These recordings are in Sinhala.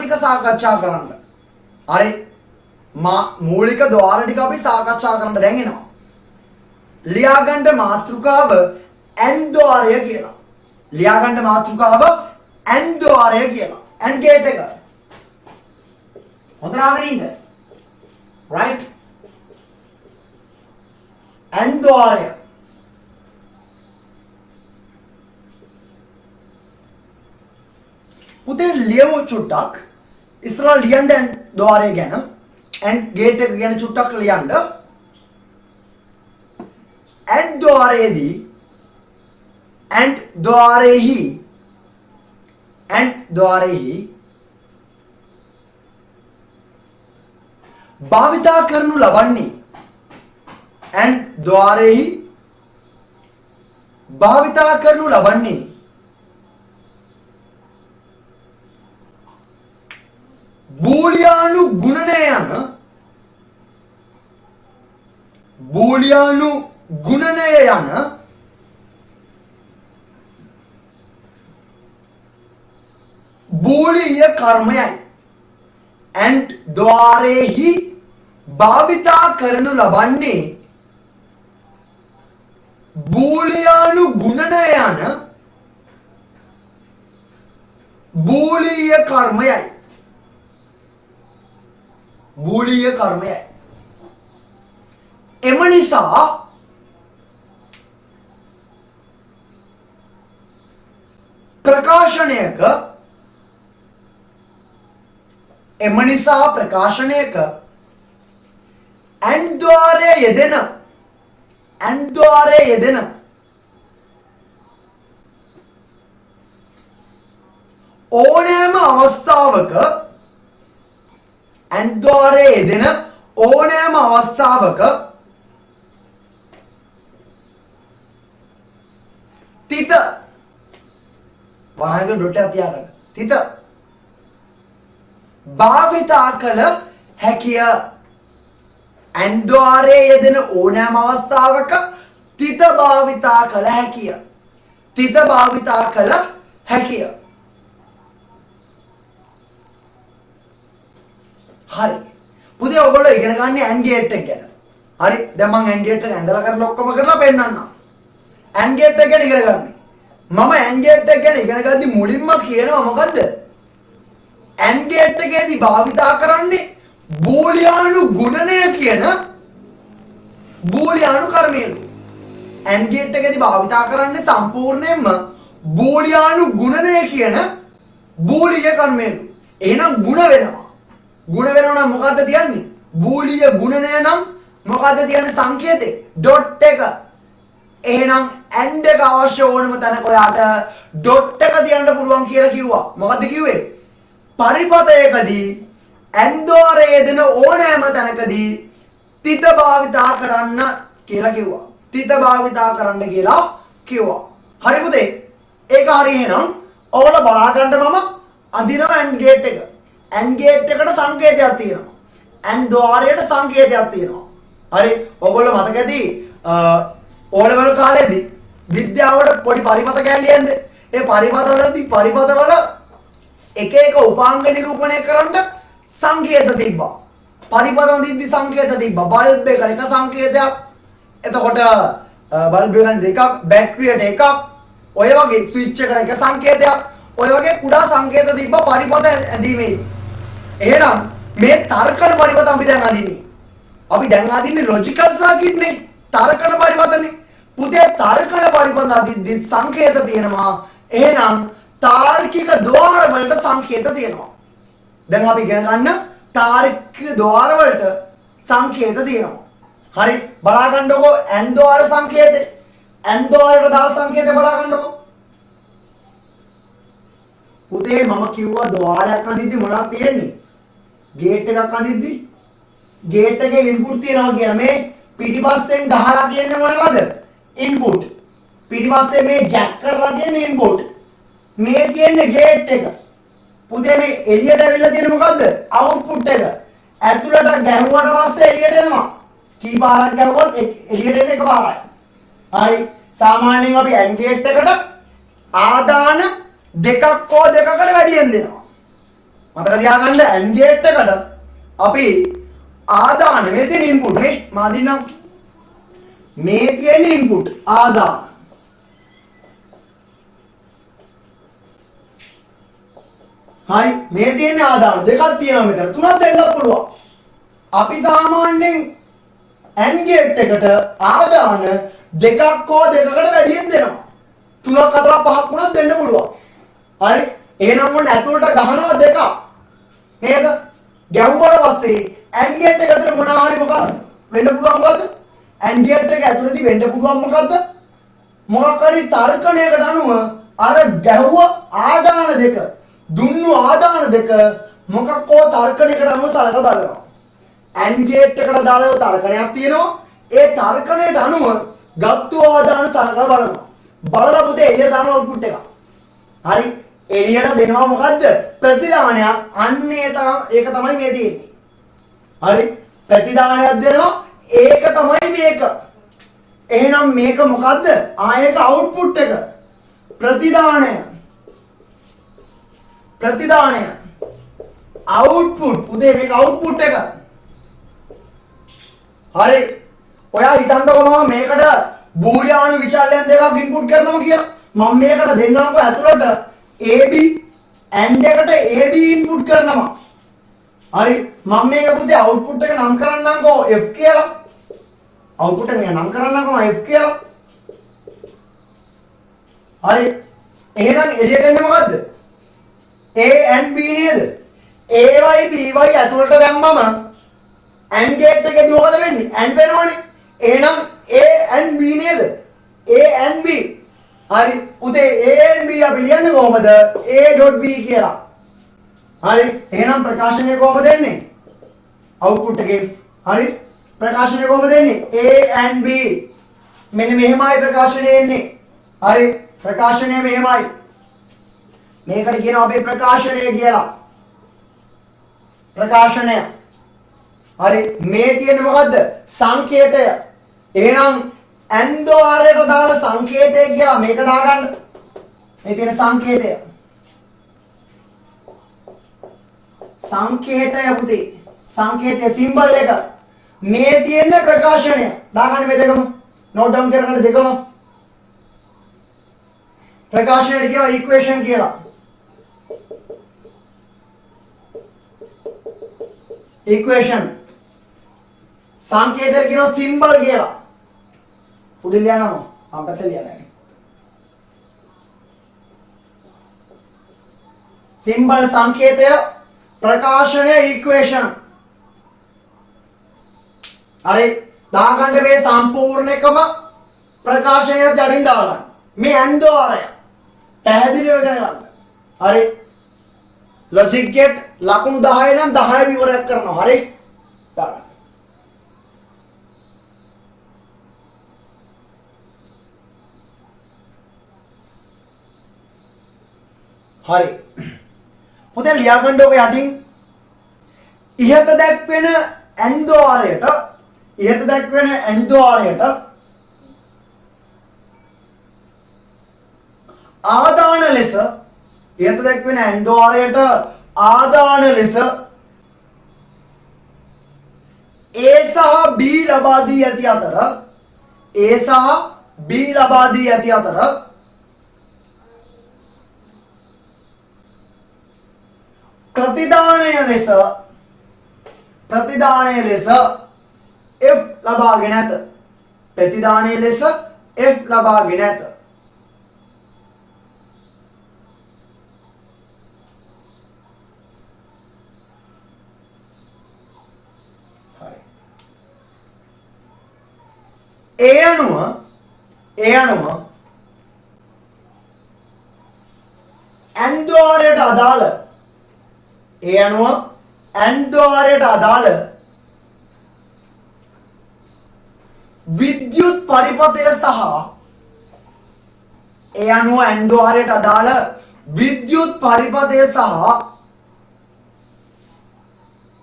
ටික සාකච්ඡා කරන්න. හරි. මූලික ద్వාර ටික අපි සාකච්ඡා කරන්න දැන් එනවා. ලියාගන්න මාතෘකාව n ద్వාරය කියලා. ලියාගන්න මාතෘකාව n ద్వාරය කියලා. n ගේට් එක. හොඳට අහගෙන ඉන්න. right? n ద్వාරය. පුතේ ලියමු චුට්ටක්. ඉස්සරහ ලියන්න n ద్వාරය ගැන n ගේට් එක ගැන චුට්ටක් ලියන්න. n ద్వාරයේදී n ద్వාරෙහි භාවිතා කරනු ලබන්නේ n ద్వාරෙහි භාවිතා කරනු ලබන්නේ බූලියානු ගුණනය යන බූලිය කර්මයයි. and ద్వාරෙහි භාවිතා කරනු ලබන්නේ බූලියානු ගුණනය යන බූලිය කර්මයයි. බූලිය කර්මයයි. එම නිසා ප්‍රකාශනයක n ద్వාරයේ යෙදෙන ඕනෑම අවස්ථාවක n ద్వාරයේ යෙදෙන ඕනෑම අවස්ථාවක තිත වරහන් ඩොට් එකක් තියාගන්න. තිත භාවිතා කළ හැකිය. n ద్వාරයේ යෙදෙන ඕනෑම අවස්ථාවක තිත භාවිතා කළ හැකිය. තිත භාවිතා කළ හැකිය. හරි. පුතේ ඔයගොල්ලෝ ඉගෙන ගන්න n ගේට් එක ගැන. හරි. දැන් මම n ගේට් එක ඇඳලා කරලා ඔක්කොම කරලා පෙන්නන්නම්. n ගේට් එක ගැන ඉගෙන ගන්න. මම n ගේට් එක ගැන ඉගෙන ගද්දි මුලින්ම කියනවා මොකද්ද? n ගේට් එකේදී භාවිතා කරන්නේ බූලියානු ගුණනය කියන බූලියානු කර්මයලු. n ගේට් එකේදී භාවිතා කරන්නේ සම්පූර්ණයෙන්ම බූලියානු ගුණනය කියන බූලිය කර්මයලු. එහෙනම් ಗುಣ වෙනවා. ಗುಣ වෙනවා නම් මොකද්ද තියන්නේ? බූලිය ගුණනය නම් මොකද්ද තියන්නේ සංකේතේ? ඩොට් එක. එහෙනම් n එක අවශ්‍ය ඕනම තැනක ඔයාට ඩොට් එක තියන්න පුළුවන් කියලා කිව්වා. මොකද්ද කිව්වේ? පරිපතයකදී n ద్వාරයේ යෙදෙන ඕනෑම තැනකදී තිත භාවිතා කරන්න කියලා කිව්වා. තිත භාවිතා කරන්න කියලා කිව්වා. හරි පුතේ. ඒක හරි එහෙනම් ඔයාලා බලා ගන්න මම අඳිනවා n ගේට් එක. n ගේට් එකට සංකේතයක් තියෙනවා. n ద్వාරයට සංකේතයක් තියෙනවා. හරි. ඔයගොල්ලෝ මතක ඇති O level කාලේදී විද්‍යාවට පොඩි පරිමත කැලියෙන්ද? ඒ පරිමතවලදී පරිමතවල එක එක උපාංග නිරූපණය කරන්න සංකේත තිබ්බා. පරිමතන දිද්දි සංකේත තිබ්බා. බල්බ් එකට එක සංකේතයක්. එතකොට බල්බ් එකෙන් දෙකක්, බැටරියට එකක්. ඔය වගේ ස්විච් එකට එක සංකේතයක්. ඔය වගේ කුඩා සංකේත තිබ්බා පරිමත ඇඳීමේදී. එහෙනම් මේ තර්කන පරිමත අපි දැන් අඳින්නේ. අපි දැන් අඳින්නේ ලොජිකල් සර්කිට් නේ. තර්කන පරිමතනේ. පුතේ තර්කන පරිමත අදිද්දි සංකේත තියෙනවා. එහෙනම් තාර්කික ద్వාර වලට සංකේත තියෙනවා. දැන් අපි ඉගෙන ගන්න තාර්කික ద్వාර වලට සංකේත තියෙනවා. හරි බලා ගන්නකො n ద్వාර සංකේතේ. n ద్వාරයට දාන සංකේතේ බලා ගන්නකො. පුතේ මම කිව්වා ద్వාරයක් අඳිද්දි මොනවද තියෙන්නේ? ගේට් එකක් අඳිද්දි ගේට් එකේ ඉන්පුට් තියනවා කියලා. මේ පිටිපස්සෙන් ගහලා තියෙන්නේ මොනවද? ඉන්පුට්. පිටිපස්සේ මේ ජැක් කරලා තියෙන ඉන්පුට්. මේ තියෙන්නේ ගේට් එක. පුතේ මේ එළියට ඇවිල්ලා තියෙන මොකද්ද? අවුට්පුට් එක. ඇතුළට ගැහුවට පස්සේ එළියට එනවා. කී පාරක් ගැහුවොත් එළියට එන එක පාරයි. හරි. සාමාන්‍යයෙන් අපි n ගේට් එකට ආදාන දෙකක් හෝ දෙකකට වැඩියෙන් දෙනවා. මතක තියාගන්න AND gate එකට අපි ආදාන මේ තියෙන input නේ මා දින්නම් මේ තියෙන input ආදාන හරි මේ තියෙන ආදාන දෙකක් තියෙනවා මෙතන තුනක් දෙන්නත් පුළුවන් අපි සාමාන්‍යයෙන් AND gate එකට ආදාන දෙකක් හෝ දෙකකට වැඩියෙන් දෙනවා තුනක් හතරක් පහක් වුණත් දෙන්න පුළුවන් හරි එහෙනම් ඔන්න ඇතුළට ගහනවා දෙකක් නේද ගැහුවට පස්සේ AND gate එක ඇතුළේ මොනවා හරි මොකක්ද වෙන්න පුළුවන් මොකද්ද AND gate එක ඇතුළේදී වෙන්න පුළුවන් මොකද්ද මොකක් හරි තර්කණයකට අනුව අර ගැහුව ආදාන දෙක දුන්නු ආදාන දෙක මොකක්කෝ තර්කණයකට අනුව සලකලා බලනවා AND gate එකට දාලා තර්කණයක් තියෙනවා ඒ තර්කණයට අනුව ගත්තු ආදාන සලකලා බලනවා බලලා පුතේ එළියට දාන output එක හරි එළියට දෙනවා මොකද්ද ප්‍රතිදානයක් අන්න ඒක තමයි මේ තියෙන්නේ හරි ප්‍රතිදානයක් දෙනවා ඒක තමයි මේක එහෙනම් මේක මොකද්ද ආයක output එක ප්‍රතිදානය output පුතේ මේක output එක හරි ඔයා හිතන්නකෝ මම මේකට බූලියානු විචල්‍යයන් දෙකක් ඉන්පුට් කරනවා කියලා මම මේකට දෙන්නම්කෝ ඇතුළට AB AND එකට AB ඉන්පුට් කරනවා හරි මම මේක පුතේ output එක නම් කරන්නම්කෝ F කියලා output එක නම් කරන්නම්කෝ F කියලා හරි එහෙනම් එළියට එන්නේ මොකද්ද A and B නේද AY BY ඇතුළට දැම්මම AND gate එකේදී මොකද වෙන්නේ AND වෙනවනේ එහෙනම් A and B නේද A and B හරි උදේ A and B අපි ලියන්නේ කොහමද A.B කියලා හරි එහෙනම් ප්‍රකාශනය කොහමද දෙන්නේ output එකේ හරි ප්‍රකාශනය කොහමද දෙන්නේ A and B මෙන්න මෙහෙමයි ප්‍රකාශනය එන්නේ හරි ප්‍රකාශනය මෙහෙමයි මේකට කියනවා අපි ප්‍රකාශනය කියලා ප්‍රකාශනය හරි මේ තියෙන්නේ මොකද්ද සංකේතය එහෙනම් AND ආරයට දාලා සංකේතය කියලා මේක දාගන්න මේ තියෙන සංකේතය පුතේ සංකේතය සිම්බල් එක මේ තියෙන ප්‍රකාශනය දාගන්න මේ දෙකම නෝට් ඩවුන් කරගන්න දෙකම ප්‍රකාශනයට කියනවා ඉක්වේෂන් කියලා ඉක්වේෂන් සංකේතය කියනවා සිම්බල් කියලා උඩ ලියනවා මම පැත්තට ලියන්නේ සිම්බල් සංකේතය ප්‍රකාශනය ඉක්වේෂන් හරි දාගන්න මේ සම්පූර්ණ එකම ප්‍රකාශනය යටින් දාගන්න මේ AND ආරය පැහැදිලිව ඉගෙන ගන්න හරි logic gate ලකුණු 10 නම් 10 විවරයක් කරනවා හරි දාගන්න හරි පුතේ ලියාගන්න ඔක යටින් ඉහත දැක්වෙන AND ආරයට ආදාන ලෙස ඉහත දැක්වෙන AND ආරයට ආදාන ලෙස A සහ B ලබා දී ඇති අතර ප්‍රතිදානය ලෙස F ලබාගෙන ඇත ප්‍රතිදානය ලෙස F ලබාගෙන ඇත ඒ අනුව AND ආරයට අදාළ විද්‍යුත් පරිපථය සහ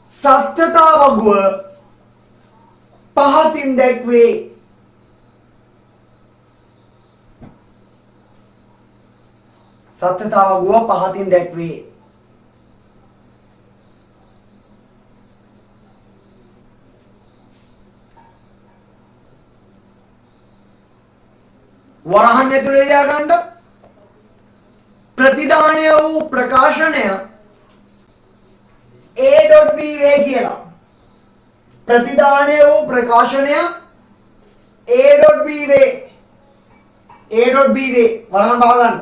සත්‍යතා වගුව පහතින් දැක්වේ වරහන් ඇතුලේ ලියා ගන්න. ප්‍රතිදානය වූ ප්‍රකාශනය A.B වේ කියලා. ප්‍රතිදානය වූ ප්‍රකාශනය A.B වේ. A.B වේ වරහන් බහ ගන්න.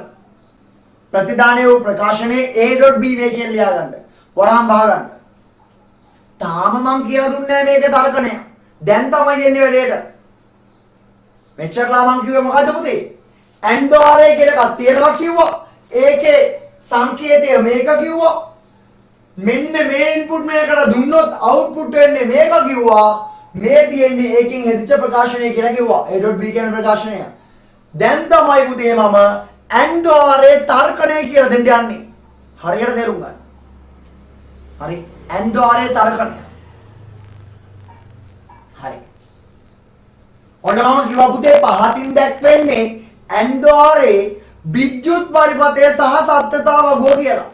ප්‍රතිදානය වූ ප්‍රකාශනයේ A.B වේ කියලා ලියා ගන්න. වරහන් බහ ගන්න. තාම මං කියලා දුන්නේ නැහැ මේකේ තර්කණය. දැන් තමයි එන්නේ වැඩේට. මෙච්චරලා මං කිව්වේ මොකද්ද පුතේ? AND ද්වාරය කියලා එකක් තියෙනවා කිව්වා. ඒකේ සංකේතය මේක කිව්වා. මෙන්න මේ ඉන්පුට් මේකට දුන්නොත් අවුට්පුට් වෙන්නේ මේක කිව්වා. මේ තියෙන්නේ ඒකෙන් හෙදිච්ච ප්‍රකාශනය කියලා කිව්වා. A.B කියන ප්‍රකාශනය. දැන් තමයි පුතේ මම AND ද්වාරයේ තර්කණය කියලා දෙන්න යන්නේ. හරියට තේරුම් ගන්න. හරි. AND ද්වාරයේ තර්කණය. හරි. ඔන්න මම කිව්වා පුතේ පහතින් දැක්වෙන්නේ AND ද්වාරයේ විද්‍යුත් පරිපථය සහ සත්‍යතාව වගෝ කියලා.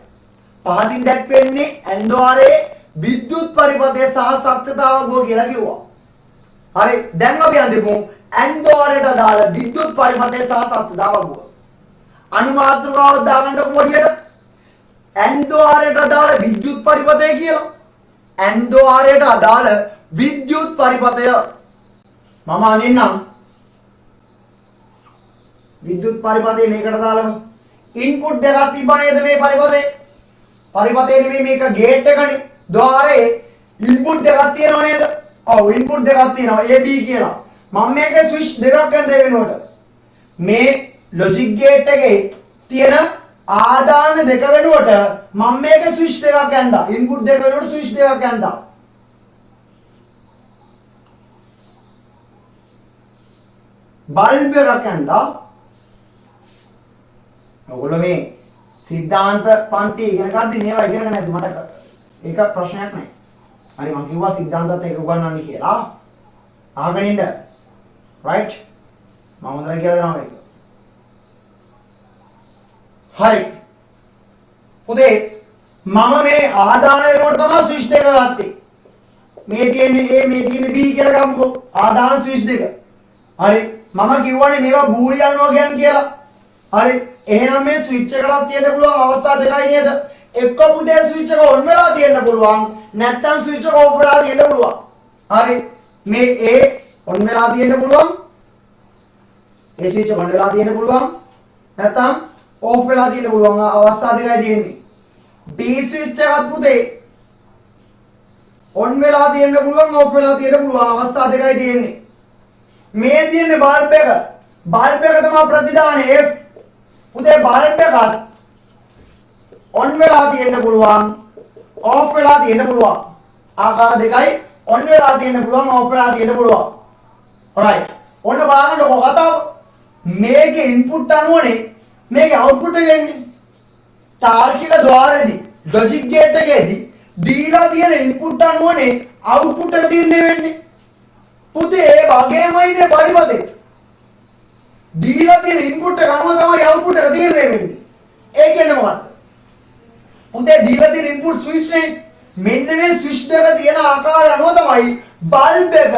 පහතින් දැක්වෙන්නේ AND ද්වාරයේ විද්‍යුත් පරිපථය සහ සත්‍යතාව වගෝ කියලා කිව්වා. හරි. දැන් අපි අඳිමු AND ද්වාරයට අදාළ විද්‍යුත් පරිපථය සහ සත්‍යතාව වගෝ. අනුමාත්‍රකාවක් දාගන්නකො පොඩියට. AND ද්වාරයට අදාළ විද්‍යුත් පරිපථය කියලා. AND ද්වාරයට අදාළ විද්‍යුත් පරිපථය මම අඳින්නම්. විද්‍යුත් පරිපථය මේකට දාලම ඉන්පුට් දෙකක් තිබ්බා නේද මේ පරිපථයේ? පරිපථයේ නෙමෙයි මේක ගේට් එකනේ. ద్వාරයේ ඉන්පුට් දෙකක් තියෙනව නේද? ඔව් ඉන්පුට් දෙකක් තියෙනවා A B කියලා. මම මේකේ ස්විච් දෙකක් ගන්න වෙනකොට මේ ලොජික් ගේට් එකේ තියෙන ආදාන දෙක වෙනුවට මම මේකේ ස්විච් දෙකක් ගන්නවා. ඉන්පුට් දෙක වෙනුවට ස්විච් දෙකක් ගන්නවා. බල්බ් එකක් ගන්නවා. ඔයගොල්ලෝ මේ සිද්ධාන්ත පන්ති ඉගෙන ගන්නදී මේවා ඉගෙනගෙන නැද්ද? මට ඒක ප්‍රශ්නයක් නෑ. හරි මම කිව්වා සිද්ධාන්තත් ඒක උගන්වන්නේ කියලා. අහගෙන ඉන්න. රයිට්? මම හොඳට කියලා දෙනවා මේක. හරි. පුතේ මම මේ ආදාන වෙනකොට තමයි ස්විච් දෙක ගත්තේ. මේ තියෙන්නේ A මේ තියෙන්නේ B කියලා ගමුකෝ. ආදාන ස්විච් දෙක. හරි. මම කිව්වනේ මේවා බූලියන් වගයන් කියලා. හරි. එහෙනම් මේ ස්විච් එකකට තියෙන්න පුළුවන් අවස්ථා දෙකයි නේද? එක්ක පුතේ ස්විච් එක ඔන් වෙලා තියෙන්න පුළුවන්. නැත්නම් ස්විච් එක ඕෆ් වෙලා තියෙන්න පුළුවන්. හරි. මේ A ඔන් වෙලා තියෙන්න පුළුවන්. A ස්විච් එක ඔන් වෙලා තියෙන්න පුළුවන්. නැත්නම් ඕෆ් වෙලා තියෙන්න පුළුවන් අවස්ථා දෙකයි තියෙන්නේ. B ස්විච් එකත් පුතේ ඔන් වෙලා තියෙන්න පුළුවන් ඕෆ් වෙලා තියෙන්න පුළුවන් අවස්ථා දෙකයි තියෙන්නේ. මේ තියෙන්නේ බල්බ් එක. බල්බ් එක තමයි ප්‍රතිදානය F. පුතේ බල්බ් එකත් ඔන් වෙලා තියෙන්න පුළුවන් ඕෆ් වෙලා තියෙන්න පුළුවන්. ආකාර දෙකයි ඔන් වෙලා තියෙන්න පුළුවන් ඕෆ් වෙලා තියෙන්න පුළුවන්. alright. ඔන්න බලන්නකො කතාව. මේකේ ඉන්පුට් අනුවනේ මේකේ අවුට්පුට් එක එන්නේ. තාර්කික ద్వාරයේදී ලොජික් ගේට් එකේදී දීලා තියෙන ඉන්පුට් අනුවනේ අවුට්පුට් එක තීරණය වෙන්නේ. පුතේ ඒ වගේමයි මේ පරිපථේ. දීලා තියෙන ඉන්පුට් එක අනුව තමයි අවුට්පුට් එක තීරණය වෙන්නේ. ඒ කියන්නේ මොකක්ද? පුතේ දීලා තියෙන ඉන්පුට් ස්විච් නේ. මෙන්න මේ ස්විච් දෙක තියෙන ආකාරය අනුව තමයි බල්බ් එක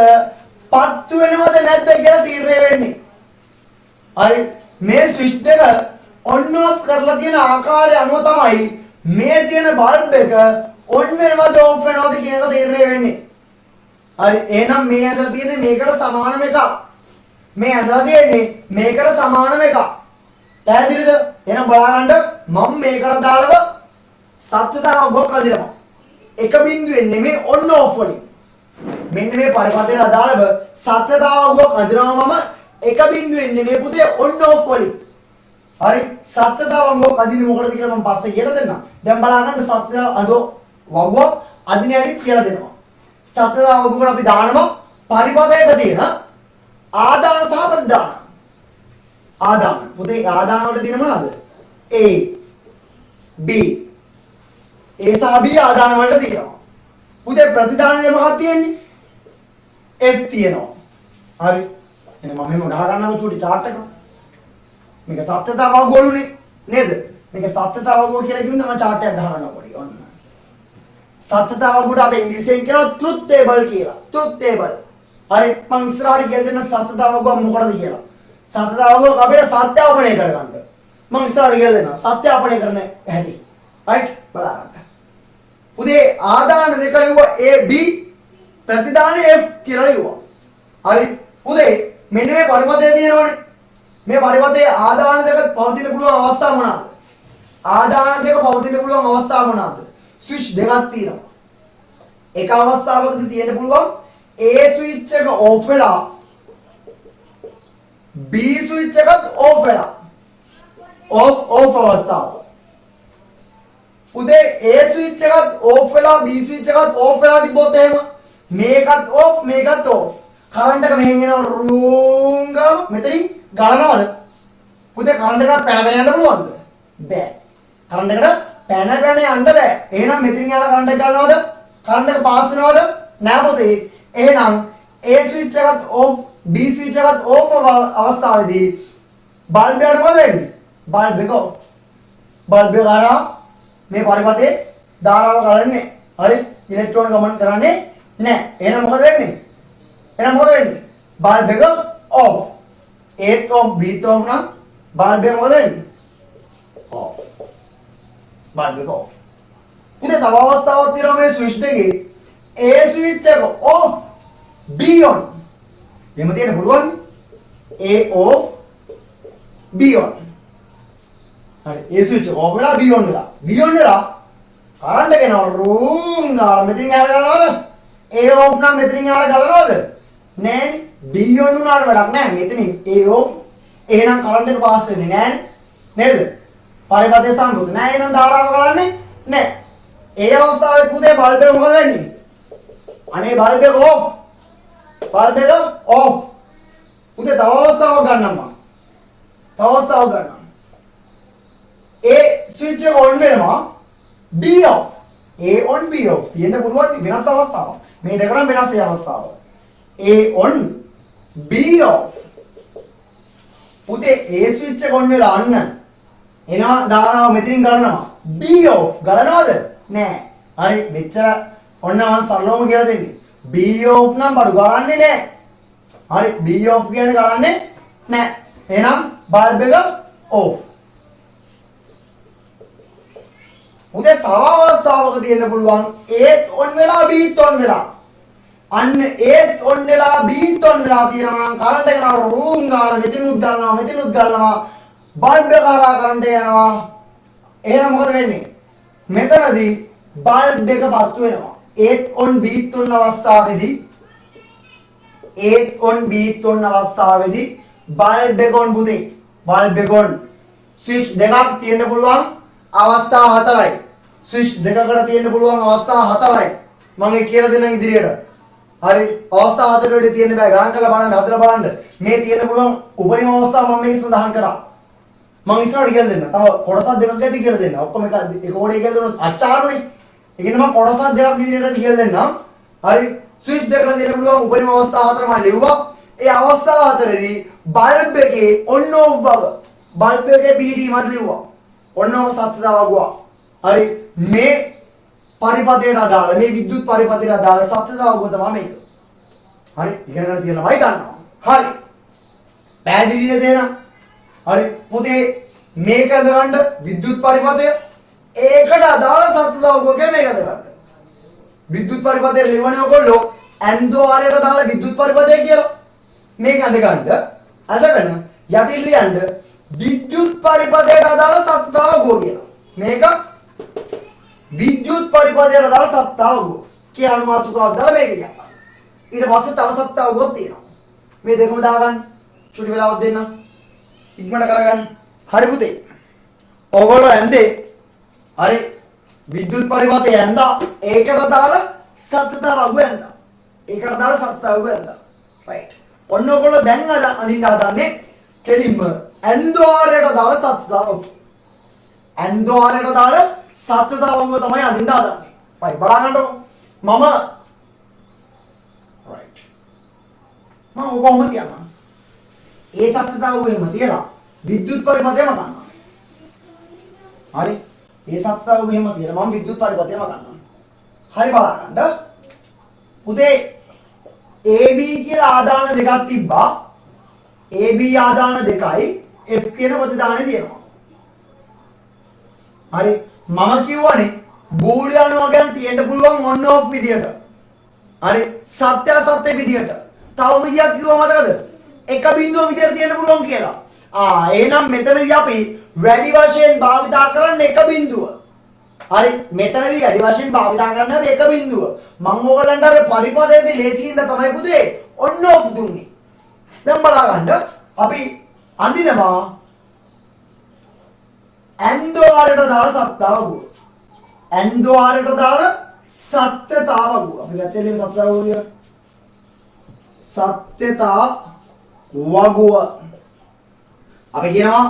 පත් වෙනවද නැද්ද කියලා තීරණය වෙන්නේ. හරි. මේ ස්විච් දෙක ඔන් ඔෆ් කරලා තියෙන ආකාරය අනුව තමයි මේ තියෙන බල්බ් එක ඔන් වෙනවද ඔෆ් වෙනවද කියන එක තීරණය වෙන්නේ. හරි. එහෙනම් මේ ඇදලා තියෙන්නේ මේකට සමානම එකක්. මේ ඇදලා තියෙන්නේ මේකට සමානම එකක්. පැහැදිලිද? එහෙනම් බලන්න මම මේකට දාලව සත්‍යතාවක් අදිනවා. එක බිඳුවෙන් නෙමෙයි ඔන්න ඔෆ් වලින්. මෙන්න මේ පරිපථයට අදාළව සත්‍යතාවක් අදිනවා මම එක බිඳුවෙන් නෙමෙයි පුතේ ඔන්න ඔෆ් වලින්. හරි. සත්‍යතාවක් අදින්නේ මොකටද කියලා මම පස්සේ කියලා දෙන්නම්. දැන් බලන්න සත්‍යතාව අදෝ වගුව අදින හැටි කියලා දෙනවා. සත්‍යතාව වගුවට අපි දානවා පරිපථයක තියෙන ආදාන සහ ප්‍රතිදාන. ආදාන. පුතේ ආදාන වලට තියෙන මොනවද? A B A සහ B ආදාන වලට තියෙනවා. පුතේ ප්‍රතිදානයේ මොකක්ද තියෙන්නේ? F තියෙනවා. හරි. එහෙනම් මම මෙහෙම ගහ ගන්නවා චූටි chart එක. මේක සත්‍යතාව වගුවලුනේ නේද? මේක සත්‍යතාව වගුව කියලා කියුණා මම chart එකක් ගහ ගන්නවා පොඩි. ඔන්න. සත්‍යතාව වගුවට අපි ඉංග්‍රීසියෙන් කියනවා truth table කියලා. truth table. හරි මම ඉස්සරහට කියලා දෙන්න සත්‍යතාව වගුව මොකටද කියලා. සත්‍යතාවක අපිට සත්‍යාපනය කරගන්න. මම ඉස්සරහට කියලා දෙනවා. සත්‍යාපනය කරන හැටි. රයිට් බලන්න. පුතේ ආදාන දෙක ලිව්වා A B ප්‍රතිදාන F කියලා ලිව්වා. හරි. පුතේ මෙන්න මේ පරිපථය තියෙනවනේ. මේ පරිපථයේ ආදාන දෙක පවතින පුළුවන් අවස්ථා මොනවාද? ආදාන දෙක පවතින පුළුවන් අවස්ථා මොනවාද? ස්විච් දෙකක් තියෙනවා. එක අවස්ථාවකදී තියෙන්න පුළුවන් A ස්විච් එක ඕෆ් වෙලා B ස්විච් එකත් ඕෆ් වෙලා. ඕෆ් අවස්ථාව. උදේ A ස්විච් එකත් ඕෆ් වෙලා B ස්විච් එකත් ඕෆ් වෙලා තිබ්බොත් එහෙම මේකත් ඕෆ් මේකත් ඕෆ්. කරන්ට් එක මෙහෙන් එනවා රූම් ගාව මෙතනින් ගලනවද? පුතේ කරන්ට් එකක් පැන යන්න පුළුවන්ද? බෑ. කරන්ට් එකට පැන යන්න බෑ. එහෙනම් මෙතනින් යන කරන්ට් එක ගලනවද? කරන්ට් එක පාස් වෙනවද? නෑ පුතේ. එහෙනම් A ස්විච් එකත් ඕෆ් B ස්විච් එකත් ඕෆ් අවස්ථාවේදී බල්බ් එකට මොකද වෙන්නේ? බල්බ් එක ඕෆ්. බල්බ් එක හරහා මේ පරිපථයේ ධාරාව ගලන්නේ. හරි? ඉලෙක්ට්‍රෝන ගමන් කරන්නේ නෑ. එහෙනම් මොකද වෙන්නේ? බල්බ් එක ඕෆ්. ඒත් ඕෆ් බීත් ඕෆ් නම් බල්බ් එක මොකද වෙන්නේ? ඕෆ්. බල්බ් එක ඕෆ්. ඉතින් තව අවස්ථාවක් තියෙනවා මේ ස්විච් දෙකේ A ස්විච් එක ඕෆ් B on. එහෙම තියෙන්න පුළුවන්. A off B on. හරි A ස්විච් එක ඕෆ් වෙලා B on වෙලා. B on වෙලා කරන්ට් එක එනවා රූම් ගාලා මෙතනින් යාර ගලනවද? A off නම් මෙතනින් යාර ගලනවද? නෑනේ. B on උනාට වැඩක් නෑ. මෙතනින් A off එහෙනම් කරන්ට් එක පාස් වෙන්නේ නෑනේ. නේද? පරිපථය සම්බුත නෑ. එහෙනම් ධාරාව ගලන්නේ නෑ. ඒ අවස්ථාවේ පුතේ බල්බ් එක මොකද වෙන්නේ? අනේ බල්බ් එක ඕෆ්. බල්බ් එක ඕෆ්. පුතේ තව අවස්ථාවක් ගන්නම් මම. A ස්විච් එක ඔන් වෙනවා B off. A on B off. තියෙන්න පුළුවන් වෙනස් අවස්ථාවක්. මේ දෙක නම් වෙනස් අවස්ථාවක්. A on B off. පුතේ A ස්විච් එක ඔන් වෙලා අන්න එනවා ධාරාව මෙතනින් ගලනවා. B off ගලනවද? නෑ. හරි මෙච්චර ඔන්න මම සරලවම කියලා දෙන්නේ. B off නම් බඩු ගලන්නේ නෑ. හරි B off කියන්නේ ගලන්නේ නෑ. එහෙනම් බල්බ් එක off. උදේ තව අවස්ථාවක තියෙන්න පුළුවන් Aත් on වෙලා Bත් on වෙලා. අන්න Aත් on වෙලා Bත් on වෙලා තියෙනවා නම් කරන්ට් එක යනවා රූම් ගාලා මෙතනුත් ගලනවා බල්බ් එක හරහා කරන්ට් එක යනවා. එහෙනම් මොකද වෙන්නේ? මෙතනදී බල්බ් එක පත්තු වෙනවා. Aත් on Bත් on අවස්ථාවේදී බල්බ් එක on පුතේ. බල්බ් එක on. ස්විච් දෙකක් තියෙන්න පුළුවන් අවස්ථා හතරයි. ස්විච් දෙකකට තියෙන්න පුළුවන් අවස්ථා හතරයි. මම ඒ කියලා දෙන්නම් ඉදිරියට. හරි අවස්ථා හතරකට තියෙන්න බෑ. ගණන් කරලා බලන්න හදලා බලන්න. මේ තියෙන්න පුළුවන් උපරිම අවස්ථා මම මේක සඳහන් කරා. මම ඉස්සරහට කියලා දෙන්න. තව කොටස් දෙකක් ඇති කියලා දෙන්න. ඔක්කොම එක කෝඩේ කියලා දුන්නොත් අච්චාරුනේ. ඒ කියන්නේ මම කොටස් දෙකක් ඉදිරියට කියලා දෙන්නම්. හරි ස්විච් දෙකකට තියෙන්න පුළුවන් උපරිම අවස්ථා හතර මම ලිව්වා. ඒ අවස්ථා හතරේදී බල්බ් එකේ on off බව බල්බ් එකේ PD මත ලිව්වා. ඔන්න ඔය සත්‍යතාව වගුවා. හරි මේ පරිපථයට අදාළ මේ විද්‍යුත් පරිපථයට අදාළ සත්‍යතාව වගුව තමයි මේක. හරි ඉගෙන ගන්න තියෙනවායි දන්නවා. හරි පැහැදිලිද දෙනා? හරි පුතේ මේක අදගන්න විද්‍යුත් පරිපථය ඒකට අදාළ සත්‍යතාව වගුව කියන්නේ මේක අදගන්න. විද්‍යුත් පරිපථයට ලියවන්නේ ඔයගොල්ලෝ ඇන්දෝආරයට අදාළ විද්‍යුත් පරිපථය කියලා. මේක අදගන්න අදගෙන යටින් ලියන්න විද්‍යුත් පරිපථයට අදාළ සත්‍යතාව වගුව කියලා. මේක විද්‍යුත් පරිපථයට අදාළ සත්‍යතාව වගුව කියලා අනුමාතුකාවක් දාලා මේක කියනවා. ඊට පස්සේ තව සත්‍යතාව වගුවක් තියෙනවා. මේ දෙකම දාගන්න. චුටි වෙලාවක් දෙන්න. ඉක්මනට කරගන්න. හරි පුතේ. ඔයගොල්ලෝ ඇන්දේ හරි විද්‍යුත් පරිපථය ඇන්දා ඒකට අදාළ සත්‍යතාව වගුව ඇන්දා. ඒකට අදාළ සත්‍යතාව වගුව ඇන්දා. රයිට්. ඔන්න ඔයගොල්ලෝ දැන් අඳින්න හදන්නේ කෙලින්ම ඇන්දෝආරයට දාලා සත්‍යතාව වගුව. ඇන්දෝආරයට දාලා සත්‍යතාව වගුව තමයි අඳින්න හදන්නේ. right බලන්නකො මම right මම කොහොමද තියන්නේ? ඒ සත්‍යතාව වගුවෙම තියලා විද්‍යුත් පරිපථයම ගන්නවා. හරි ඒ සත්‍යතාව වගුවෙම තියලා මම විද්‍යුත් පරිපථයම ගන්නවා. හරි බලන්න. පුතේ AB කියලා ආදාන දෙකක් තිබ්බා. AB ආදාන දෙකයි F කියන ප්‍රතිදානේ තියෙනවා. හරි මම කියවනේ බූලියානු වගේන් තියෙන්න පුළුවන් on off විදියට. හරි සත්‍ය අසත්‍ය විදියට. තව විදියක් කිව්ව මතකද? එක බිඳුව විදියට තියෙන්න පුළුවන් කියලා. එහෙනම් මෙතනදී අපි වැඩි වශයෙන් භාවිතා කරන්නේ එක බිඳුව. හරි මෙතනදී වැඩි වශයෙන් භාවිතා කරන්නේ එක බිඳුව. මම ඕගලන්ට අර පරිපදයේදී ලේසියින්ද තමයි පුතේ on off දුන්නේ. දැන් බලන්න අපි අඳිනවා ඇන්දෝරයට දාලා සත්තාවගුව. ඇන්දෝරයට දාලා සත්‍යතාවගුව. අපි ගත්තේ නේ සත්‍යතාවගුව කියලා. සත්‍යතාවගුව. අපි කියනවා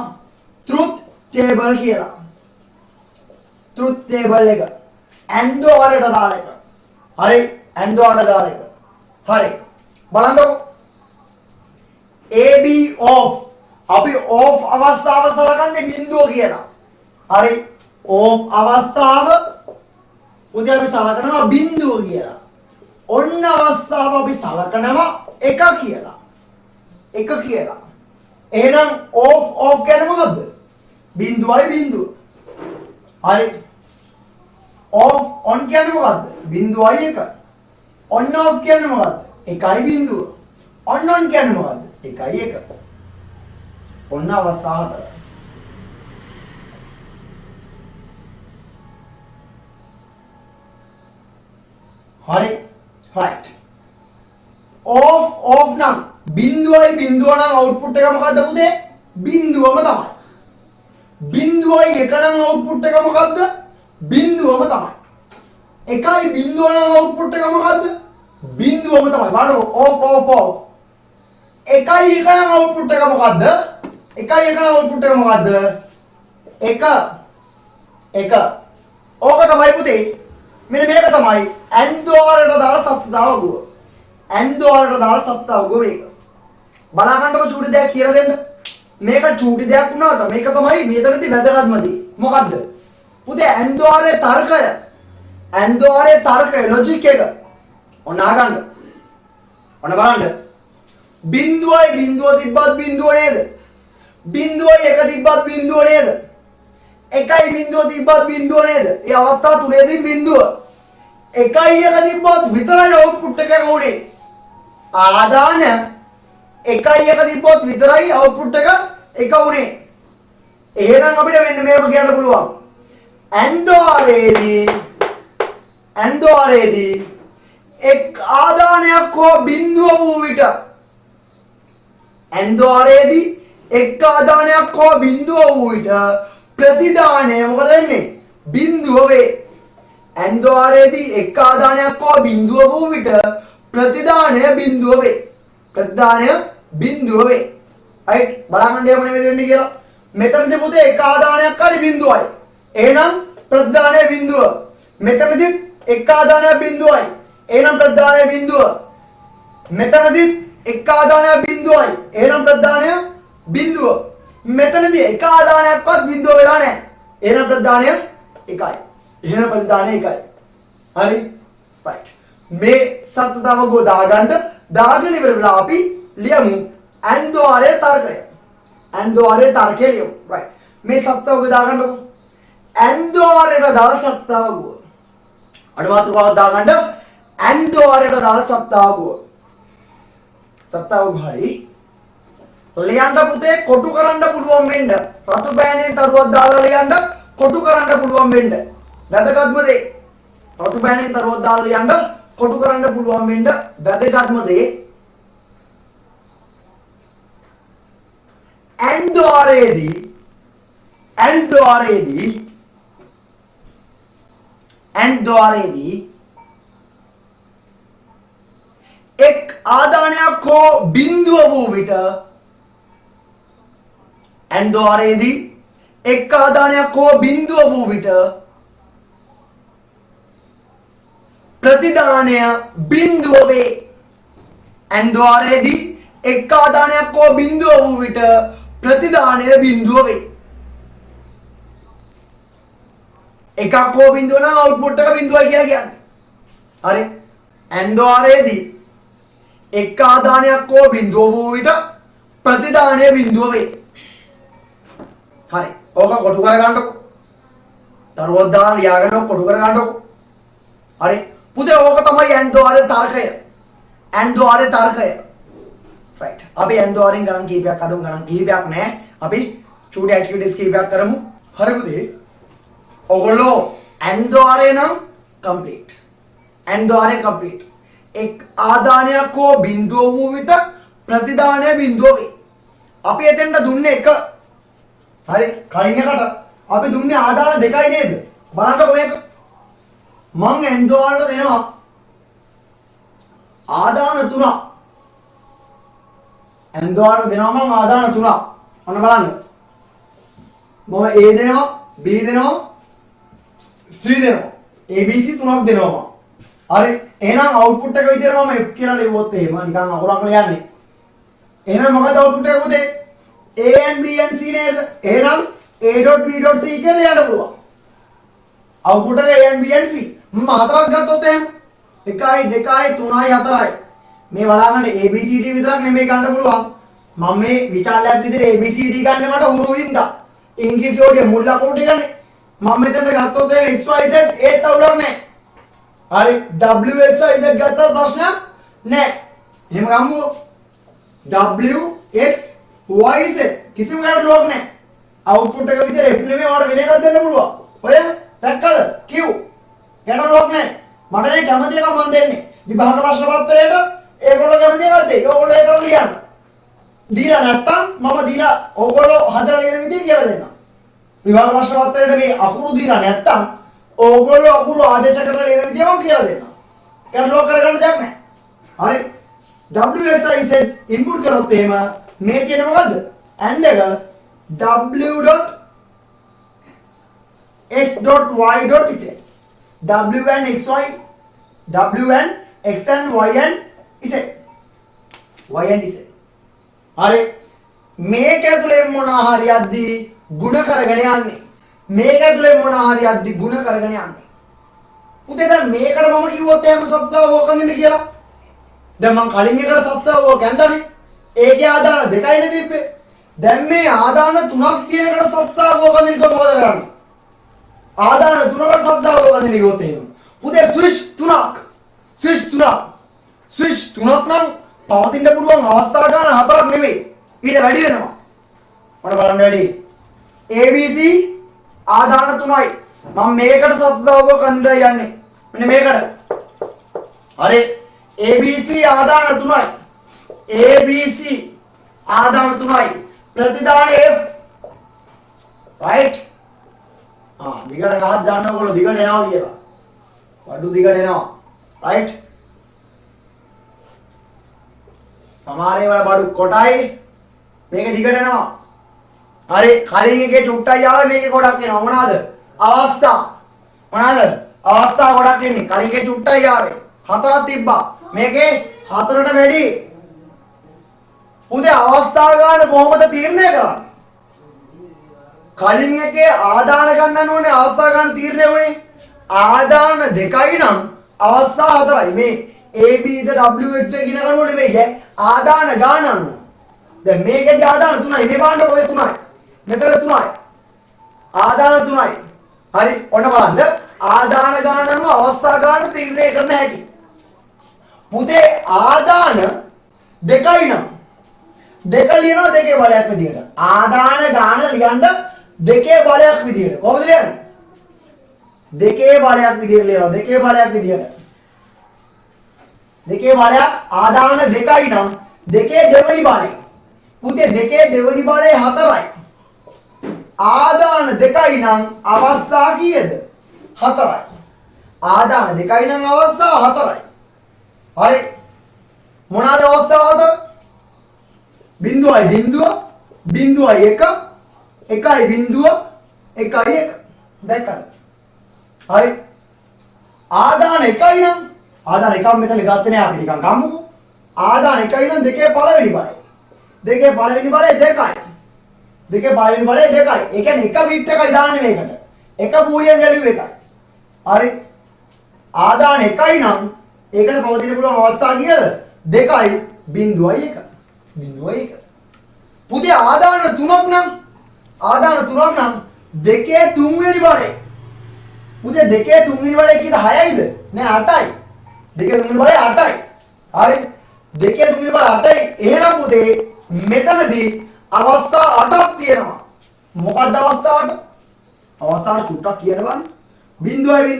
truth table කියලා. truth table එක ඇන්දෝරයට දාලා එක. හරි ඇන්දෝරයට දාලා එක. හරි බලන්නකො AB off අපි off අවස්ථාව සලකන්නේ බිඳුව කියලා. හරි off අවස්ථාව උදේ අපි සලකනවා බිඳුව කියලා. ඔන්න අවස්ථාව අපි සලකනවා එක කියලා. එක කියලා. එහෙනම් off කියන්නේ මොකද්ද? බිඳුවයි බිඳුව. හරි on කියන්නේ මොකද්ද? බිඳුවයි එක. on off කියන්නේ මොකද්ද? එකයි බිඳුව. on කියන්නේ මොකද්ද? එකයි එක. ඔන්න අවස්ථා හතර. හරි right. off නම් බිඳුවයි බිඳුව නම් output එක මොකද්ද පුතේ? බිඳුවම තමයි. බිඳුවයි එක නම් output එක මොකද්ද? බිඳුවම තමයි. එකයි බිඳුව නම් output එක මොකද්ද? බිඳුවම තමයි. බලන්න off. එකයි එක නම් output එක මොකද්ද? එකයි එක නම් output එක මොකද්ද? එක. ඕක තමයි පුතේ. මෙන්න මේක තමයි ඇන්දෝරයට දාලා සත්‍යතාවගුව. ඇන්දෝරයට දාලා සත්‍යතාවගුව මේක. බලාගන්නකො චූටි දෙයක් කියලා දෙන්න. මේක චූටි දෙයක් වුණාට මේක තමයි මේතරදී වැදගත්ම දේ. මොකද්ද? පුතේ ඇන්දෝරේ තර්කය ලොජික් එක. ඔන්න අහගන්න. ඔන්න බලන්න. බිඳුවයි බිඳුව තිබ්බත් බිඳුව නේද? බිඳුවයි එක තිබ්බත් බිඳුව නේද? එකයි බිඳුව තිබ්බත් බිඳුව නේද? මේ අවස්ථා තුනේදී බිඳුව. එකයි එක තිබ්බත් විතරයි output එක උනේ. ආදාන එකයි එක තිබ්බත් විතරයි output එක උනේ. එහෙනම් අපිට මෙන්න මේක කියන්න පුළුවන්. ඇන්දෝරේදී එක් ආදානයක් හෝ බිඳුව වූ විට ඇන්දෝරේදී එක් ආදානයක් හෝ බිඳුව වූ විට ප්‍රතිදානය මොකද වෙන්නේ? බිඳුව වේ. ඇන්දෝරේදී එක් ආදානයක් හෝ බිඳුව වූ විට ප්‍රතිදානය බිඳුව වේ. ප්‍රතිදානය බිඳුව වේ. right බලන්න දෙයක් නෙමෙයි වෙන්නේ කියලා. මෙතනදී පුතේ එක් ආදානයක් හරි බිඳුවයි. එහෙනම් ප්‍රතිදානය බිඳුව. මෙතනදී එක් ආදානයක් බිඳුවයි. එහෙනම් ප්‍රතිදානය බිඳුව. මෙතනදී එක් ආදානයක් බිඳුවයි. එහෙනම් ප්‍රතිදානය බිඳුව. මෙතනදී එක ආදානයක්වත් බිඳුව වෙලා නැහැ. එහෙනම් ප්‍රතිදානය එකයි. එහෙනම් ප්‍රතිදානය එකයි. හරි? right. මේ සත්‍යතාවගෝ දාගෙන ඉවර වෙලා අපි ලියමු ඇන්දෝරේ තර්කය. ඇන්දෝරේ තර්කය ලියමු. right. මේ සත්‍යතාවගෝ දාගන්නකො. ඇන්දෝරේට දාලා සත්‍යතාවගෝ. අඩුවාතුකාවක් දාගන්න ඇන්දෝරේට දාලා සත්‍යතාවගෝ. සත්‍යතාවගෝ හරි. ලියන්න පුතේ කොටු කරන්න පුළුවන් වෙන්න. රතු පෑනේ තරුවක් දාලා ලියන්න කොටු කරන්න පුළුවන් වෙන්න. වැදගත්ම දේ. රතු පෑනේ තරුවක් දාලා ලියන්න කොටු කරන්න පුළුවන් වෙන්න වැදගත්ම දේ. ඇන්දෝරේදී එක් ආදානයක් හෝ බිඳුව වූ විට ඇන්දෝරේදී එක් ආදානයක් හෝ බිඳුව වූ විට ප්‍රතිදානය බිඳුව වේ. ඇන්දෝරේදී එක් ආදානයක් හෝ බිඳුව වූ විට ප්‍රතිදානය බිඳුව වේ. එකක් හෝ බිඳුව නම් output එක බිඳුවයි කියලා කියන්නේ. හරි. ඇන්දෝරේදී එක් ආදානයක් හෝ බිඳුව වූ විට ප්‍රතිදානයේ බිඳුව වේ. හරි. ඕක කොටු කර ගන්නකො. දරුවෝ දාලා ලියාගෙන කොටු කර ගන්නකො. හරි. පුතේ ඕක තමයි ඇන්දෝරේ තර්කය. ඇන්දෝරේ තර්කය. right. අපි ඇන්දෝරෙන් ගණන් කීපයක් අදමු ගණන් කීපයක් නෑ. අපි චූටි ඇක්ටිවිටිස් කීපයක් කරමු. හරි පුතේ. ඔයගොල්ලෝ ඇන්දෝරේ නම් complete. ඇන්දෝරේ complete. එක් ආදානයක් හෝ බිඳුව වූ විට ප්‍රතිදානය බිඳුව වේ. අපි එතෙන්ට දුන්නේ එක. හරි. කලින් එකට අපි දුන්නේ ආදාන දෙකයි නේද? බලන්නකො මේක. මං ඇන්දෝරට දෙනවා ආදාන 3ක්. ඇන්දෝරට දෙනවා මං ආදාන 3ක්. ඔන්න බලන්න. මම A දෙනවා, B දෙනවා, C දෙනවා. ABC 3ක් දෙනවා. හරි. එහෙනම් අවුට්පුට් එක විදියට මම F කියලා ලියුවොත් එහෙම නිකන් අකුරක් යන්නේ. එහෙනම් මොකද අවුට්පුට් එක පුතේ? A and B and C නේද? එහෙනම් A.B.C කියලා ලියන්න පුළුවන්. අවුට්පුට් එක A and B and C. මම හතරක් ගත්තොත් එහෙම 1 2 3 4යි. මේ බලාගන්න ABCD විතරක් නෙමෙයි ගන්න පුළුවන්. මම මේ විචාරලයක් විදිහට ABCD ගන්න මට උරු හින්දා. ඉංග්‍රීසි වලදී මුල් ලකුණු ටිකනේ. මම මෙතන ගත්තොත් එහෙම XYZ ඒත් අවුලක් නැහැ. හරි WXYZ ගත්තා ප්‍රශ්නයක් නැහැ. එහෙම ගමු. WXYZ කිසිම ගැටලුවක් නැහැ. අවුට්පුට් එක විදිහට F නෙමෙයි ඔයාලට වෙන එකක් දෙන්න පුළුවන්. ඔය දැක්කද? Q ගැටලුවක් නැහැ. මට මේ කැමති එක මම දෙන්නේ. විභාග ප්‍රශ්න පත්‍රයේට ඒගොල්ලෝ කැමති එකක් දෙයි. ඕගොල්ලෝ ඒකට ලියන්න. දීලා නැත්තම් මම දීලා ඕගොල්ලෝ හදලා ලියන විදිහ කියලා දෙන්නම්. විභාග ප්‍රශ්න පත්‍රයේට මේ අකුරු දීලා නැත්තම් ඕගොල්ලෝ අකුරු ආදේශ කරලා ලියන විදිහ මම කියලා දෙන්නම්. ගැටලුවක් කරගන්න දෙයක් නැහැ. හරි. WXYZ ඉන්පුට් කරොත් එහෙම මේ තියෙන මොකද්ද? and එක w.x.y.z W and XY, W and X and Y and Z. Y and Z. හරි මේක ඇතුලේ මොනවා හරි යද්දි ಗುಣ කරගෙන යන්නේ. මේක ඇතුලේ මොනවා හරි යද්දි ಗುಣ කරගෙන යන්නේ. පුතේ දැන් මේකට මම කිව්වොත් එහෙම සත්‍යව ඕකන්නේ කියලා. දැන් මම කලින් එකට සත්‍යව ඕක ඇන්දනේ. ඒකේ ආදාන දෙකයිනේ තිබ්බේ. දැන් මේ ආදාන තුනක් තියෙන එකට සත්‍යව ඕකන්නේ කොහොමද කරන්නේ? ආදාන තුනකට සත්‍යව ඕකන්නේ නියොත් එහෙම. පුතේ ස්විච් තුනක්. ස්විච් තුනක් නම් පවතින්න පුළුවන් අවස්ථා ගන්න හතරක් නෙමෙයි. ඊට වැඩි වෙනවා. මට බලන්න වැඩි. ABC ආදාන 3යි. මම මේකට සත්‍යව කන්ද යන්නේ. මෙන්න මේකට. හරි. ABC ආදාන 3යි. ABC ආදාන 3යි. ප්‍රතිදාන F. right? දිගට ගහත් දාන්න ඕගොල්ලෝ දිගට එනවා කියලා. වඩු දිගට එනවා. right? සමහර ඒවා බඩු කොටයි මේක දිගට එනවා. හරි කලින් එකේ චුට්ටයි ආවේ මේකේ ගොඩක් එනවා. මොනවාද? අවස්ථා. මොනවාද? අවස්ථා ගොඩක් එන්නේ. කලින් එකේ චුට්ටයි ආවේ. හතරක් තිබ්බා. මේකේ හතරට වැඩි. පුතේ අවස්ථා ගන්න කොහොමද තීරණය කරන්නේ? කලින් එකේ ආදාන ගන්නන්න ඕනේ අවස්ථා ගන්න තීරණය උනේ. ආදාන දෙකයි නම් අවස්ථා හතරයි. මේ AB ද WX කියන කරුණු නෙමෙයි ඈ. ආදාන ගාන අනුව. දැන් මේකේදී ආදාන 3යි. මේ බලන්න ඔය 3යි. මෙතන 3යි. ආදාන 3යි. හරි ඔන්න බලන්න. ආදාන ගාන අනුව අවස්ථා ගාන තීරණය කරන්න හැටි. පුතේ ආදාන දෙකයි නම් දෙක ලියනවා දෙකේ බලයක් විදියට. ආදාන ගාන ලියන්න දෙකේ බලයක් විදියට. කොහොමද ලියන්නේ? දෙකේ බලයක් විදියට ලියනවා. දෙකේ බලයක් විදියට. දෙකේ බලයක් ආදාන දෙකයි නම් දෙකේ දෙවෙනි බලය. පුතේ දෙකේ දෙවෙනි බලය 4යි. ආදාන දෙකයි නම් අවස්ථා කීයද? 4යි. ආදාන දෙකයි නම් අවස්ථා 4යි. හරි. මොනවාද අවස්ථා 4? බිඳුවයි බිඳුව, බිඳුවයි 1, එකයි බිඳුව, එකයි 1. දැක්කද? හරි. ආදාන එකයි නම් ආදාන එකක් මෙතන ගත්තේ නෑ අපි නිකන් ගමුකෝ. ආදාන එකයි නම් දෙකේ පළවෙනි බලය. දෙකේ පළවෙනි බලය 2යි. දෙකේ පළවෙනි බලය 2යි. ඒ කියන්නේ එක බිට් එකයි දාන්නේ මේකට. එක බූලියන් වැලියු එකයි. හරි. ආදාන එකයි නම් ඒකට පවතින පුළුවන් අවස්ථා කීයද? 2යි බිඳුවයි 1. බිඳුවයි 1. පුතේ ආදාන තුනක් නම් දෙකේ තුන්වෙනි බලය. පුතේ දෙකේ තුන්වෙනි බලය කීයද? 6යිද? නෑ 8යි. දෙකේ තුන්වෙනි බලය 8යි. හරි. දෙකේ තුන්වෙනි බලය 8යි. එහෙනම් පුතේ මෙතනදී අවස්ථා 8ක් තියෙනවා. මොකක්ද අවස්ථා 8? අවස්ථා 8 චුට්ටක් කියනවනේ. 0.1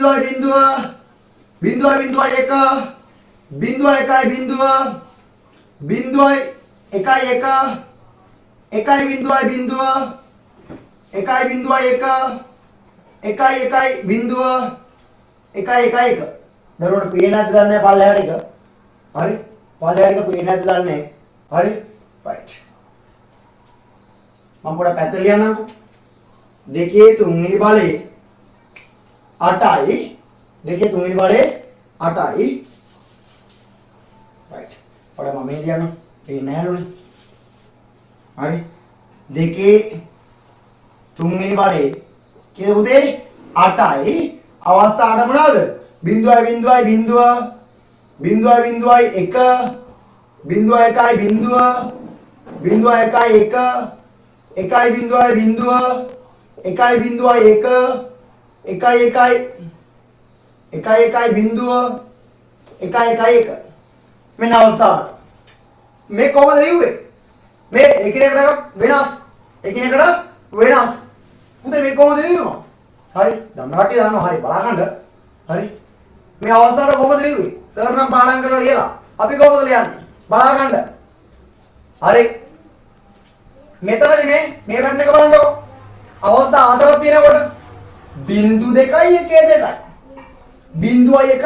දරුවන්ට පේන්නේ නැද්ද දන්නේ පල්ලෙහාට එක. හරි. පල්ලෙහාට එක පේන්නේ නැද්ද දන්නේ. හරි. රයිට්. මම පොඩක් පැත්තට ලියන්නම්කෝ. දෙකේ තුන්වෙනි බලයේ 8යි. දෙකේ තුන්වෙනි බලයේ 8යි. රයිට්. පොඩක් මම මේ ලියන්නම්. පේන්නේ නැහැලුනේ. හරි. දෙකේ තුන්වෙනි බලයේ කීයද පුතේ? 8යි. අවස්ථා 8 මොනවාද? 0.1 මෙන්න අවස්ථාව. මේ කොහොමද ලියුවේ? මේ එකිනෙකට වෙනස්. පුතේ මේ කොහොමද ලියුවා? හරි. දන්න කට්ටිය දන්නවා. හරි බලන්න. හරි. මේ අවස්ථාවට කොහොමද ලියුවේ? සර් නම් පාඩම් කරලා ලියලා. අපි කොහොමද ලියන්නේ? බලන්න. හරි. මෙතනදී මේ පැටර්න් එක බලන්නකො. අවස්ථා 4ක් තියෙනකොට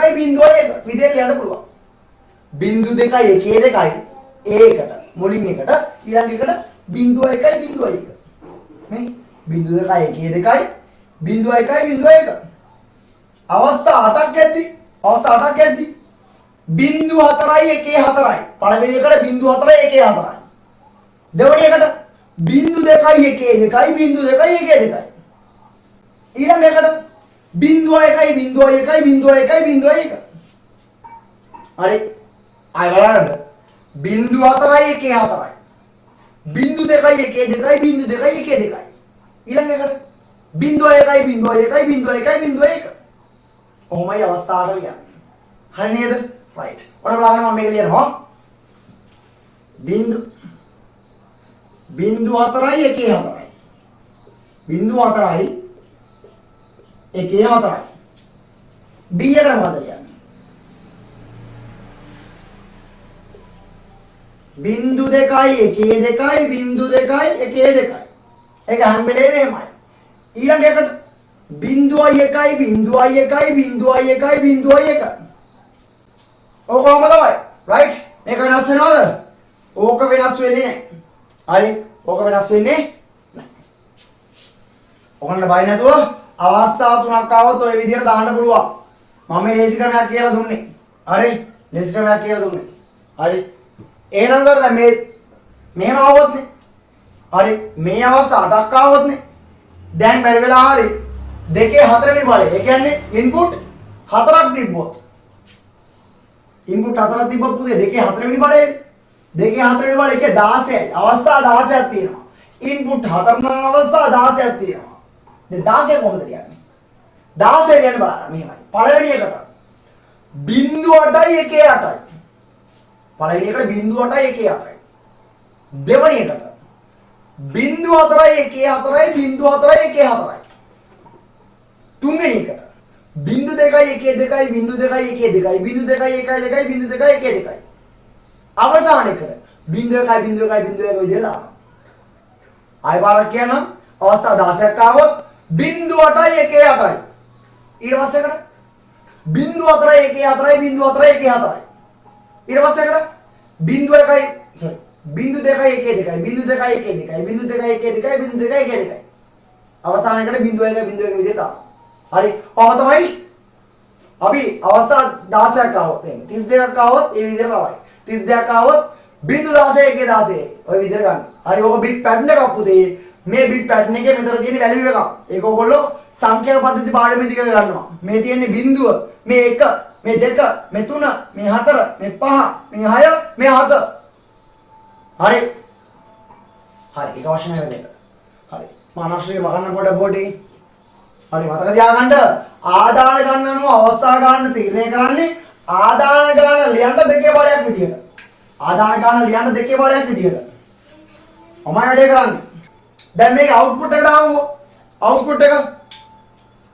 0.2 විදියට ලියන්න පුළුවන්. 0.2 ඒකට මුලින් එකට ඊළඟ එකට 0.1 මේ 0.2 අවස්ථා 8ක් ඇද්දි 0.4 පළවෙනි එකට 0.4 දෙවෙනි එකට 0.2 ඊළඟ එකට 0.1 හරි. ආය බලන්න 0.4 0.2 ඊළඟ එකට 0.1 ඔහොමයි අවස්ථාවට කියන්නේ. හරි නේද? රයිට්. ඔන්න බලන්න මම මේක ලියනවා. 0.4 B එකට මොකද කියන්නේ? 0.2 ඒක හැම වෙලේම එහෙමයි. ඊළඟ එකට 0.1 ඕක කොහොමද තමයි? රයිට්. මේක වෙනස් වෙනවද? ඕක වෙනස් වෙන්නේ නැහැ. හරි. ඕක වෙනස් වෙන්නේ නැහැ. ඔකන්න බය නැතුව අවස්ථා තුනක් ආවොත් ඔය විදිහට දාන්න පුළුවන්. මම මේ ලේසි ක්‍රමයක් කියලා දුන්නේ. හරි. ලේසි ක්‍රමයක් කියලා දුන්නේ. හරි. එහෙනම් කරලා මෙහෙම આવොත් නේ. හරි. මේ අවස්ථා 8ක් આવොත් නේ. දැන් බැරි වෙලා හරි දෙකේ හතරවෙනි බලය. ඒ කියන්නේ ඉන්පුට් 4ක් තිබ්බොත්. ඉන්පුට් 4ක් තිබ්බොත් පුතේ දෙකේ හතරවෙනි බලය. දෙකේ හතරවෙනි බලය එකේ 16යි. අවස්ථා 16ක් තියෙනවා. ඉන්පුට් 4 නම් අවස්ථා 16ක් තියෙනවා. දැන් 16 කොහොමද කියන්නේ? 16 කියන්නේ බලන්න මෙහෙමයි. පළවෙනි එකට 0.8 පළවෙනි එකට 0.8 දෙවෙනි එකට 0.4 තුන්වෙනි එකට 0.2 අවසාන එකට 0.1 විදිහට දානවා. ආයෙ පාරක් කියනවා අවස්ථා 16ක් ආවොත් 0.8 ඊට පස්සේ එකට 0.4 ඊට පස්සේ එකට 0.2 අවසාන එකට 0.1 විදිහට දානවා. හරි. ඔහම තමයි අපි අවස්ථා 16ක් ආවොත් 32ක් ආවොත් ඒ විදිහට තමයි. 32ක් ආවොත් 0.16 ඔය විදිහට ගන්න. හරි. ඕක බිට් පැටර්න් එකක් පුතේ. මේ බිට් පැටර්න් එකේ මෙතන තියෙන වැලියු එකක්. ඒක ඔයගොල්ලෝ සංඛ්‍යා පද්ධති පාඩමේදී කියලා ගන්නවා. මේ තියෙන්නේ බිංදුව, මේ 1, මේ 2, මේ 3, මේ 4, මේ 5, මේ 6, මේ 7. හරි. හරි ඒක අවශ්‍ය නැහැ වෙලෙක. හරි. මානවශ්‍රී මගන්න පොඩ පොඩි. හරි මතක තියාගන්න ආදාන ගන්න අනුව අවස්ථා ගන්න තීරණය කරන්නේ ආදාන ගන්න ලියන්න දෙකේ බලයක් විදියට. ආදාන ගන්න ලියන්න දෙකේ බලයක් විදියට. ඔමයි වැඩේ කරන්නේ. දැන් මේක අවුට්පුට් එක දාමු. අවුට්පුට් එක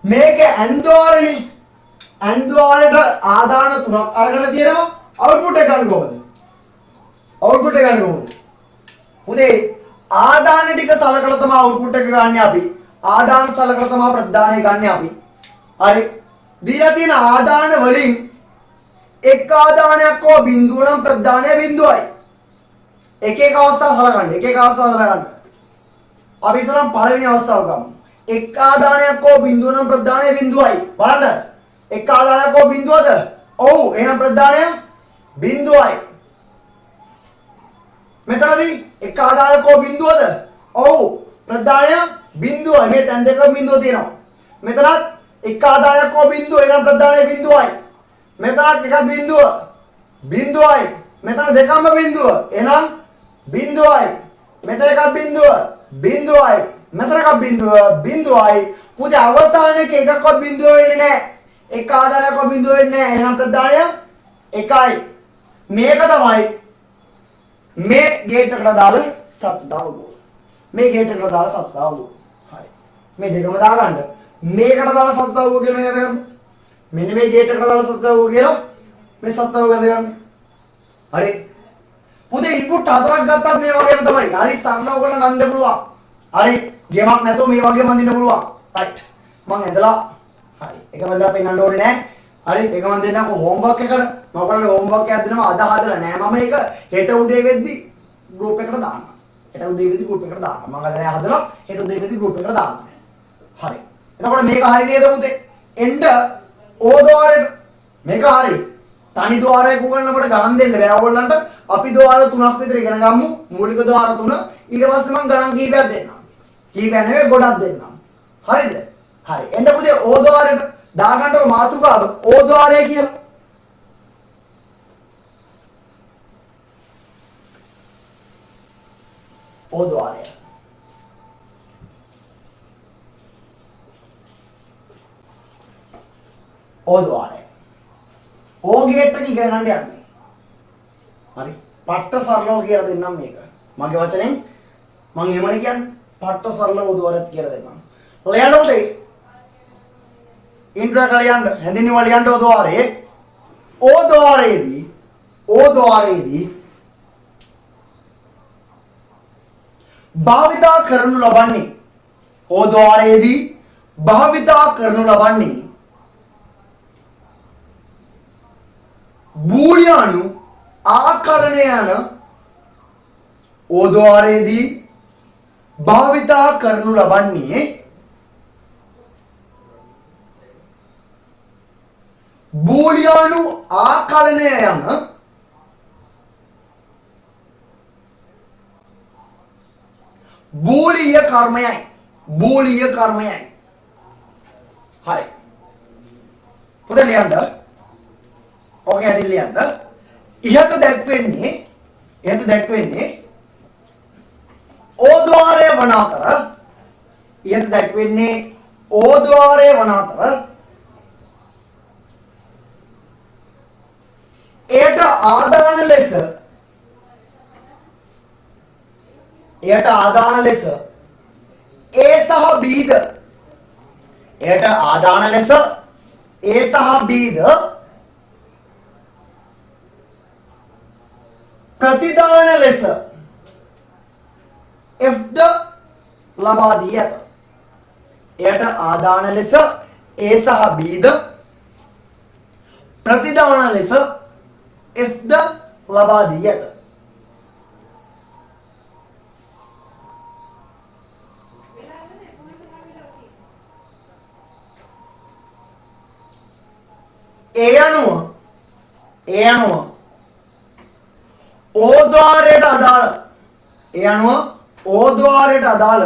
මේක AND ද්වාරනේ. AND ද්වාරයට ආදාන තුනක් අරගෙන තියෙනවා. අවුට්පුට් එක ගන්න කොහොමද? අවුට්පුට් එක ගන්න කොහොමද? උදේ ආදාන ටික සලකලා තමයි අවුට්පුට් එක ගන්න අපි. ආදාන සලකලා තමයි ප්‍රදානය ගන්න අපි. හරි. දීලා තියෙන ආදාන වලින් එක් ආදානයක් හෝ බිඳුව නම් ප්‍රදානය බිඳුවයි. එක එක අවස්ථා සලකන්න. එක එක අවස්ථා සලකන්න. අපි ඉස්සරහම පළවෙනි අවස්ථාව ගමු. එක් ආදානයක් හෝ බිඳුව නම් ප්‍රදානය බිඳුවයි. බලන්න. එක් ආදානයක් හෝ බිඳුවද? ඔව්. එහෙනම් ප්‍රදානය බිඳුවයි. මෙතනදී එක් ආදානයක් හෝ බිඳුවද? ඔව්. ප්‍රදානය බිඳුවයි. මේ තැන් දෙක බිඳුව තියෙනවා. මෙතනත් එක් ආදානයක් හෝ බිඳුව එහෙනම් ප්‍රදානය බිඳුවයි. මෙතනත් එකක් බිඳුව බිඳුවයි. මෙතන දෙකම බිඳුව එහෙනම් බිඳුවයි. මෙතන එකක් බිඳුව බිඳුවයි. මෙතන එකක් බිඳුව බිඳුවයි. පුතේ අවසානයේ එකක්වත් බිඳුව වෙන්නේ නැහැ. එක් ආදානයක්වත් බිඳුව වෙන්නේ නැහැ. එහෙනම් ප්‍රදානය එකයි. මේක තමයි මේ ගේට් එකට දාලා සත් දාවුවා. මේ ගේට් එකට දාලා සත් දාවුවා. හරි. මේ දෙකම දාගන්න. මේකට දාලා සත් දාවුවා කියලා මේක කරමු. මෙන්න මේ ගේට් එකට දාලා සත් දාවුවා කියලා මේ සත් දාවුවා ගන්න. හරි. පුතේ ඉන්පුට් හතරක් ගත්තත් මේ වගේම තමයි. හරි සරල ඔයගොල්ලෝ ගන්න පුළුවන්. හරි. ගේමක් නැතුව මේ වගේම අඳින්න පුළුවන්. රයිට්. මම ඇදලා හරි. එක බඳලා පෙන්නන්න ඕනේ නැහැ. හරි. ඒක මම දෙන්නකො හෝම්වර්ක් එකට. මම ඔයගොල්ලෝ හෝම්වර්ක් එකක් දෙනවා අද හදලා නෑ. මම ඒක හෙට උදේ වෙද්දි ගෲප් එකට දාන්න. හෙට උදේ වෙද්දි ගෲප් එකට දාන්න. මම අද නෑ හදලා හෙට උදේ වෙද්දි ගෲප් එකට දාන්න. හරි. එතකොට මේක හරි නේද පුතේ? එන්න ඕ ద్వාරයට මේක හරි. තනි ద్వාරයක උගන්නකොට ගණන් දෙන්න බෑ ඔයගොල්ලන්ට. අපි ద్వාර තුනක් විතර ඉගෙන ගමු. මූලික ద్వාර තුන. ඊට පස්සේ මම ගණන් කීපයක් දෙන්නම්. කීපයක් නෙවෙයි ගොඩක් දෙන්නම්. හරිද? හරි. එන්න පුතේ ඕ ద్వාරයට දාගන්නකො මාතෘකාව ඕ ద్వාරය කියලා. ඕ ద్వාරය. ඕ ద్వාරය. ඕ ගේට් එක ඉගෙන ගන්න යන්නේ. හරි. පට්ට සරලව කියලා දෙන්නම් මේක. මගේ වචනෙන් මම එහෙමනේ කියන්නේ. පට්ට සරලව ඕ ద్వාරයත් කියලා දෙන්නම්. ලියන්න උදේ. ඉන්ට්‍රෝ ලියන්න. හැඳින්වීම ලියන්න ඕ ద్వාරයේ. ඕ ద్వාරයේදී භාවිතා කරනු ලබන්නේ ඕ ద్వාරයේදී භාවිතා කරනු ලබන්නේ බූලියානු ආකලනය යන ඕ ద్వාරයේදී භාවිතා කරනු ලබන්නේ බූලියානු ආකලනය යන බූලිය කර්මයයි. බූලිය කර්මයයි. හරි. පුතේ ලියන්න. ඔකේ හරි ලියන්න. ඉහත දැක්වෙන්නේ ඕ ద్వාරය වන අතර ඉහත දැක්වෙන්නේ ඕ ద్వාරය වන අතර එයට ආදාන ලෙස A සහ B ද එයට ආදාන ලෙස A සහ B ද ප්‍රතිදාන ලෙස F ද ලබා දී ඇත. එයට ආදාන ලෙස A සහ B ද ප්‍රතිදාන ලෙස F ද ලබා දී ඇත. ඒ අනුව ඕ ద్వාරයට අදාළ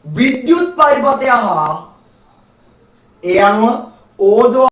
විද්‍යුත් පරිපථය හා ඒ අනුව ඕ